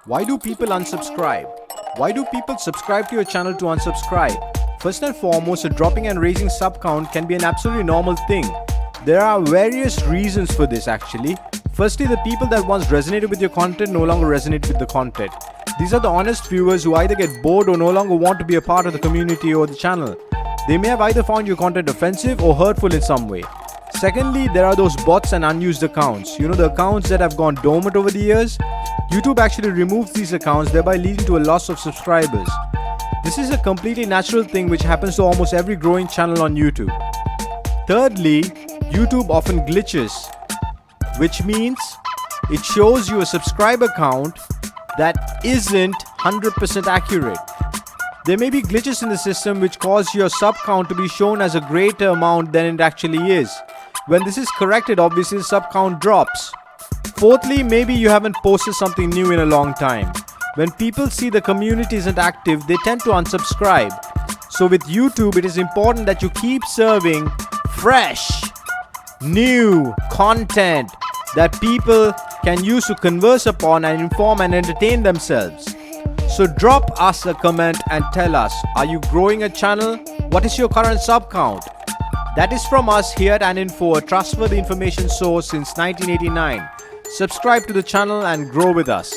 Why do people unsubscribe? Why do people subscribe to your channel to unsubscribe? First and foremost, a dropping and raising sub count can be an absolutely normal thing. There are various reasons for this actually. Firstly, the people that once resonated with your content no longer resonate with the content. These are the honest viewers who either get bored or no longer want to be a part of the community or the channel. They may have either found your content offensive or hurtful in some way. Secondly, there are those bots and unused accounts. You know, the accounts that have gone dormant over the years? YouTube actually removes these accounts, thereby leading to a loss of subscribers. This is a completely natural thing which happens to almost every growing channel on YouTube. Thirdly, YouTube often glitches, which means it shows you a subscriber count that isn't 100% accurate. There may be glitches in the system which cause your sub count to be shown as a greater amount than it actually is. When this is corrected, obviously the sub count drops. Fourthly, maybe you haven't posted something new in a long time. When people see the community isn't active, they tend to unsubscribe. So with YouTube, it is important that you keep serving fresh, new content that people can use to converse upon and inform and entertain themselves. So drop us a comment and tell us, are you growing a channel? What is your current sub count? That is from us here at Info, a trustworthy information source since 1989. Subscribe to the channel and grow with us.